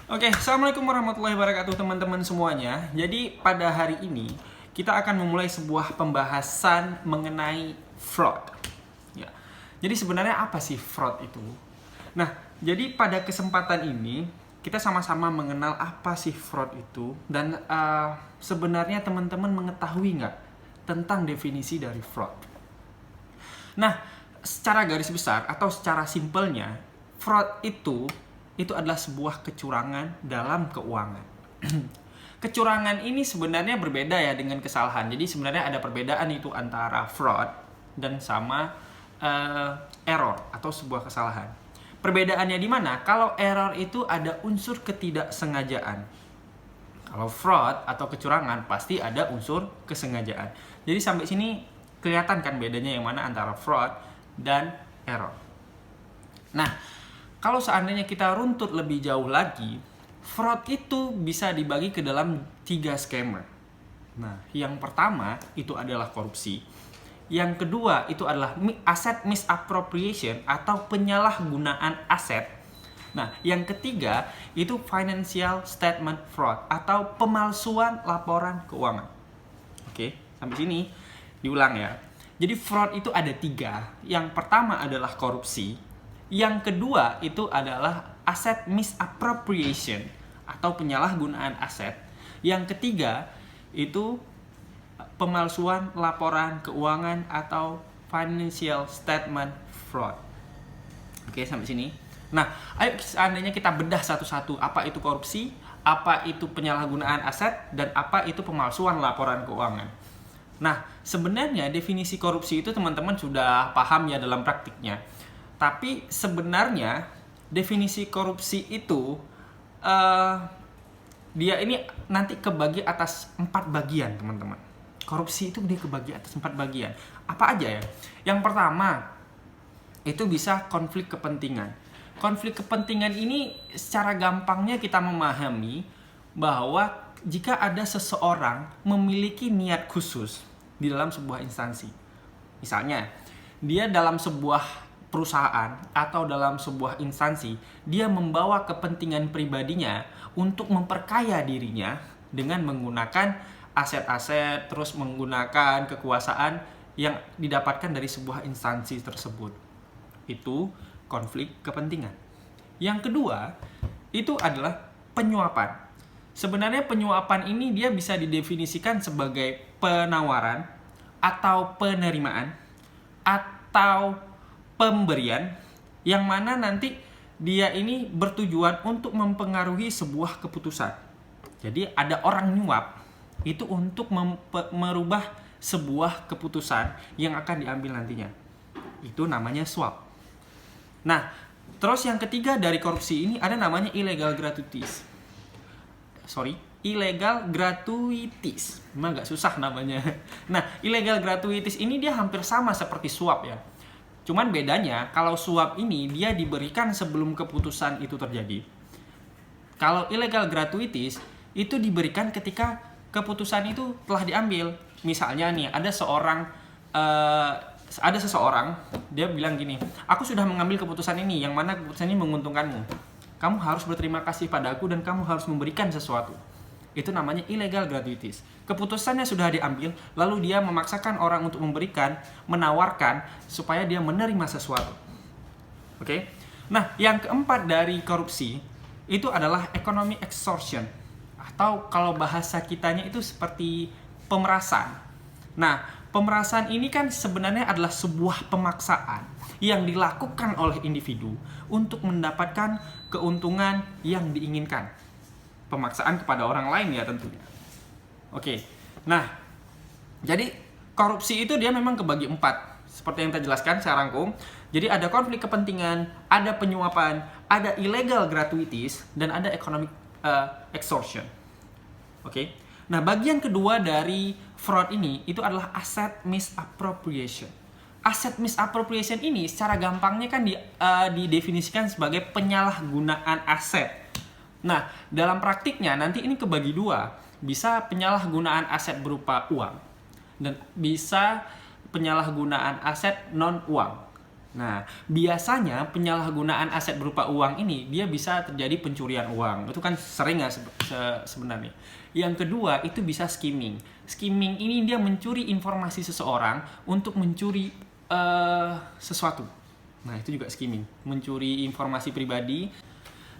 Oke, Assalamualaikum warahmatullahi wabarakatuh teman-teman semuanya. Jadi pada hari ini kita akan memulai sebuah pembahasan mengenai fraud. Ya. Jadi sebenarnya apa sih fraud itu? Nah, jadi pada kesempatan ini kita sama-sama mengenal apa sih fraud itu dan sebenarnya teman-teman mengetahui nggak tentang definisi dari fraud? Nah, secara garis besar atau secara simpelnya, fraud itu adalah sebuah kecurangan dalam keuangan. Kecurangan ini sebenarnya berbeda ya dengan kesalahan. Jadi sebenarnya ada perbedaan itu antara fraud dan sama error atau sebuah kesalahan. Perbedaannya di mana? Kalau error itu ada unsur ketidaksengajaan. Kalau fraud atau kecurangan pasti ada unsur kesengajaan. Jadi sampai sini kelihatan kan bedanya yang mana antara fraud dan error. Nah, kalau seandainya kita runtut lebih jauh lagi, fraud itu bisa dibagi ke dalam 3 skema. Nah, yang pertama itu adalah korupsi. Yang kedua itu adalah asset misappropriation atau penyalahgunaan aset. Nah, yang ketiga itu financial statement fraud atau pemalsuan laporan keuangan. Oke, sampai sini diulang ya. Jadi fraud itu ada 3. Yang pertama adalah korupsi. Yang kedua itu adalah asset misappropriation atau penyalahgunaan aset. Yang ketiga itu pemalsuan laporan keuangan atau financial statement fraud. Oke, sampai sini. Nah, ayo seandainya kita bedah satu-satu, apa itu korupsi, apa itu penyalahgunaan aset, dan apa itu pemalsuan laporan keuangan. Nah, sebenarnya definisi korupsi itu teman-teman sudah paham ya dalam praktiknya. Tapi sebenarnya definisi korupsi itu dia ini nanti kebagi atas 4 bagian, teman-teman. Korupsi itu dia kebagi atas 4 bagian. Apa aja ya? Yang pertama itu bisa konflik kepentingan. Konflik kepentingan ini secara gampangnya kita memahami bahwa jika ada seseorang memiliki niat khusus di dalam sebuah instansi. Misalnya, dia dalam sebuah perusahaan atau dalam sebuah instansi, dia membawa kepentingan pribadinya untuk memperkaya dirinya dengan menggunakan aset-aset, terus menggunakan kekuasaan yang didapatkan dari sebuah instansi tersebut. Itu konflik kepentingan. Yang kedua, itu adalah penyuapan. Sebenarnya penyuapan ini dia bisa didefinisikan sebagai penawaran atau penerimaan atau pemberian yang mana nanti dia ini bertujuan untuk mempengaruhi sebuah keputusan. Jadi ada orang nyuap itu untuk merubah sebuah keputusan yang akan diambil nantinya. Itu namanya suap. Nah, terus yang ketiga dari korupsi ini ada namanya illegal gratuities. Illegal gratuities. Memang agak susah namanya. Nah, illegal gratuities ini dia hampir sama seperti suap ya. Cuman bedanya, kalau suap ini dia diberikan sebelum keputusan itu terjadi. Kalau illegal gratuities itu diberikan ketika keputusan itu telah diambil. Misalnya nih, ada seseorang dia bilang gini, aku sudah mengambil keputusan ini, yang mana keputusan ini menguntungkanmu. Kamu harus berterima kasih padaku dan kamu harus memberikan sesuatu. Itu namanya illegal gratuities. Keputusannya sudah diambil, lalu dia memaksakan orang untuk memberikan, menawarkan supaya dia menerima sesuatu. Oke? Nah, yang keempat dari korupsi itu adalah economic extortion atau kalau bahasa kitanya itu seperti pemerasan. Nah, pemerasan ini kan sebenarnya adalah sebuah pemaksaan yang dilakukan oleh individu untuk mendapatkan keuntungan yang diinginkan. Pemaksaan kepada orang lain ya tentunya. Oke. Nah, jadi korupsi itu dia memang kebagi 4. Seperti yang kita jelaskan saya rangkum. Jadi ada konflik kepentingan, ada penyuapan, ada illegal gratuities, dan ada economic extortion. Oke. Nah, bagian kedua dari fraud ini itu adalah asset misappropriation. Asset misappropriation ini secara gampangnya kan didefinisikan sebagai penyalahgunaan aset. Nah, dalam praktiknya nanti ini kebagi 2. Bisa penyalahgunaan aset berupa uang dan bisa penyalahgunaan aset non uang. Nah, biasanya penyalahgunaan aset berupa uang ini dia bisa terjadi pencurian uang. Itu kan sering ya sebenarnya. Yang kedua itu bisa skimming. Skimming ini dia mencuri informasi seseorang untuk mencuri sesuatu. Nah, itu juga skimming, mencuri informasi pribadi.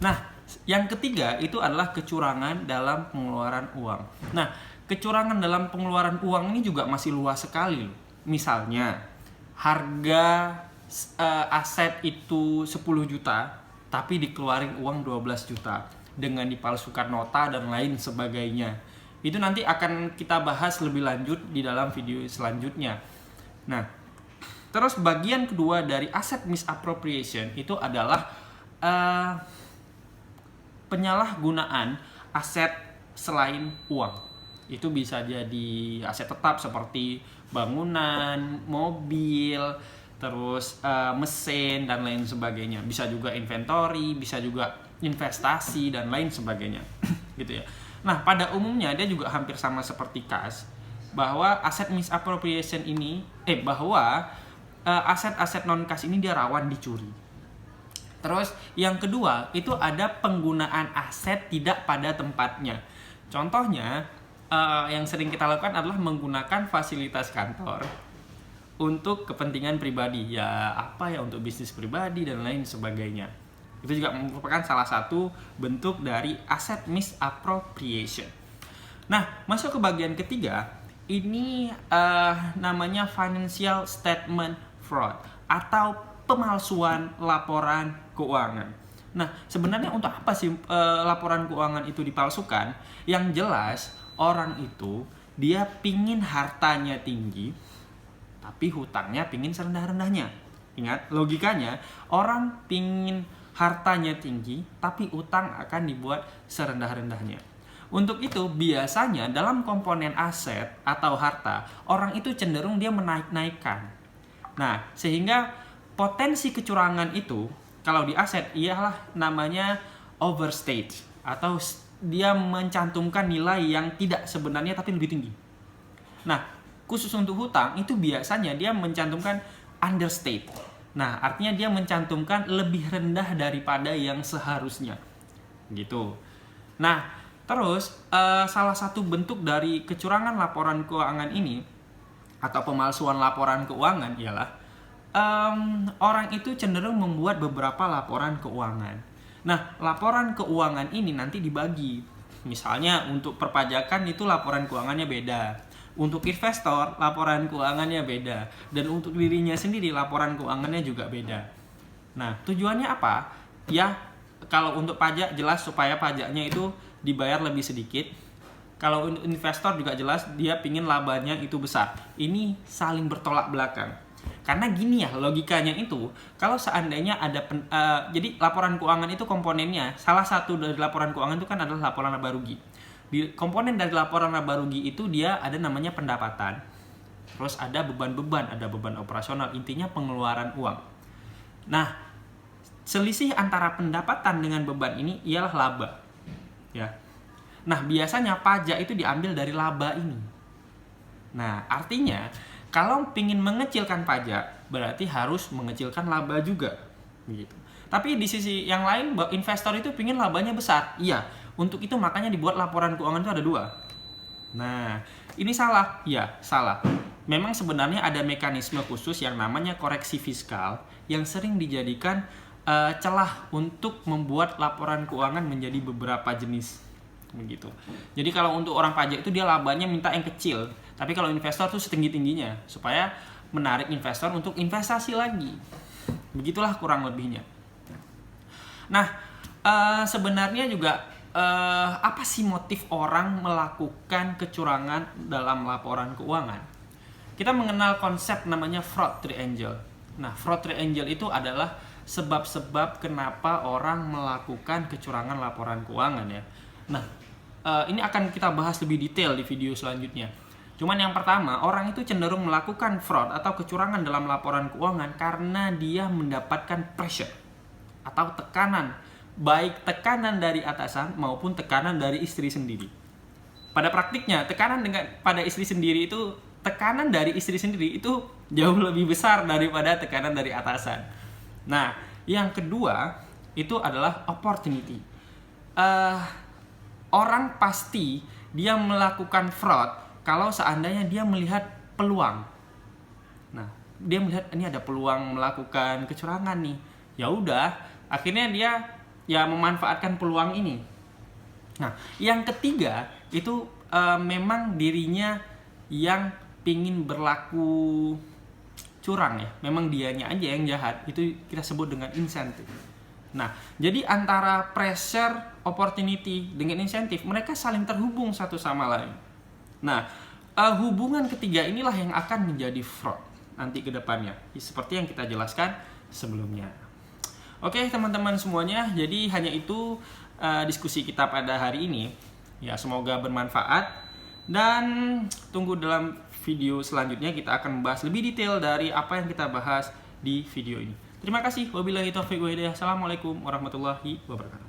Nah, yang ketiga itu adalah kecurangan dalam pengeluaran uang. Nah, kecurangan dalam pengeluaran uang ini juga masih luas sekali loh. Misalnya, harga aset itu 10 juta tapi dikeluarin uang 12 juta dengan dipalsukan nota dan lain sebagainya. Itu nanti akan kita bahas lebih lanjut di dalam video selanjutnya. Nah, terus bagian kedua dari asset misappropriation itu adalah penyalahgunaan aset selain uang. Itu bisa jadi aset tetap seperti bangunan, mobil, terus mesin dan lain sebagainya. Bisa juga inventory, bisa juga investasi dan lain sebagainya. Gitu ya. Nah, pada umumnya dia juga hampir sama seperti kas, bahwa aset misappropriation ini bahwa aset-aset non kas ini dia rawan dicuri. Terus yang kedua itu ada penggunaan aset tidak pada tempatnya. Contohnya yang sering kita lakukan adalah menggunakan fasilitas kantor untuk kepentingan pribadi, ya apa ya, untuk bisnis pribadi dan lain sebagainya. Itu juga merupakan salah satu bentuk dari asset misappropriation. Nah, masuk ke bagian ketiga, ini namanya financial statement fraud atau pemalsuan laporan keuangan. Nah, sebenarnya untuk apa sih laporan keuangan itu dipalsukan? Yang jelas orang itu dia pingin hartanya tinggi, tapi hutangnya pingin serendah-rendahnya. Ingat, logikanya orang pingin hartanya tinggi, tapi utang akan dibuat serendah-rendahnya. Untuk itu, biasanya dalam komponen aset atau harta, orang itu cenderung dia menaik-naikkan. Nah, sehingga potensi kecurangan itu, kalau di aset, ialah namanya overstate, atau dia mencantumkan nilai yang tidak sebenarnya tapi lebih tinggi. Nah, khusus untuk hutang itu biasanya dia mencantumkan understate. Nah, artinya dia mencantumkan lebih rendah daripada yang seharusnya. Gitu. Nah, terus salah satu bentuk dari kecurangan laporan keuangan ini atau pemalsuan laporan keuangan ialah orang itu cenderung membuat beberapa laporan keuangan. Nah, laporan keuangan ini nanti dibagi. Misalnya untuk perpajakan itu laporan keuangannya beda. Untuk investor, laporan keuangannya beda. Dan untuk dirinya sendiri, laporan keuangannya juga beda. Nah, tujuannya apa? Ya, kalau untuk pajak jelas supaya pajaknya itu dibayar lebih sedikit. Kalau untuk investor juga jelas dia pingin labanya itu besar. Ini saling bertolak belakang. Karena gini ya, logikanya itu, kalau seandainya ada jadi laporan keuangan itu komponennya, salah satu dari laporan keuangan itu kan adalah laporan laba rugi. Di komponen dari laporan laba rugi itu dia ada namanya pendapatan, terus ada beban-beban, ada beban operasional, intinya pengeluaran uang. Nah, selisih antara pendapatan dengan beban ini ialah laba, ya. Nah, biasanya pajak itu diambil dari laba ini. Nah, artinya kalau ingin mengecilkan pajak, berarti harus mengecilkan laba juga, begitu. Tapi di sisi yang lain, investor itu ingin labanya besar, iya. Untuk itu makanya dibuat laporan keuangan itu ada 2. Nah, ini salah. Ya, salah. Memang sebenarnya ada mekanisme khusus yang namanya koreksi fiskal yang sering dijadikan celah untuk membuat laporan keuangan menjadi beberapa jenis. Begitu. Jadi kalau untuk orang pajak itu dia labanya minta yang kecil. Tapi kalau investor tuh setinggi-tingginya supaya menarik investor untuk investasi lagi. Begitulah kurang lebihnya. Nah, sebenarnya juga apa sih motif orang melakukan kecurangan dalam laporan keuangan? Kita mengenal konsep namanya fraud triangle. Nah, fraud triangle itu adalah sebab-sebab kenapa orang melakukan kecurangan laporan keuangan ya. Nah, ini akan kita bahas lebih detail di video selanjutnya. Cuman yang pertama, orang itu cenderung melakukan fraud atau kecurangan dalam laporan keuangan karena dia mendapatkan pressure atau tekanan, baik tekanan dari atasan maupun tekanan dari istri sendiri. Pada praktiknya, tekanan pada istri sendiri itu, tekanan dari istri sendiri itu jauh lebih besar daripada tekanan dari atasan. Nah, yang kedua itu adalah opportunity. Orang pasti dia melakukan fraud kalau seandainya dia melihat peluang. Nah, dia melihat ini ada peluang melakukan kecurangan nih. Ya udah, akhirnya dia ya memanfaatkan peluang ini. Nah, yang ketiga itu memang dirinya yang pingin berlaku curang ya. Memang dianya aja yang jahat. Itu kita sebut dengan insentif. Nah, jadi antara pressure, opportunity dengan insentif, mereka saling terhubung satu sama lain. Nah, hubungan ketiga inilah yang akan menjadi fraud nanti ke depannya, seperti yang kita jelaskan sebelumnya. Oke, teman-teman semuanya, jadi hanya itu diskusi kita pada hari ini. Ya, semoga bermanfaat dan tunggu dalam video selanjutnya kita akan membahas lebih detail dari apa yang kita bahas di video ini. Terima kasih. Wabillahi taufiq wa hidayah. Assalamualaikum warahmatullahi wabarakatuh.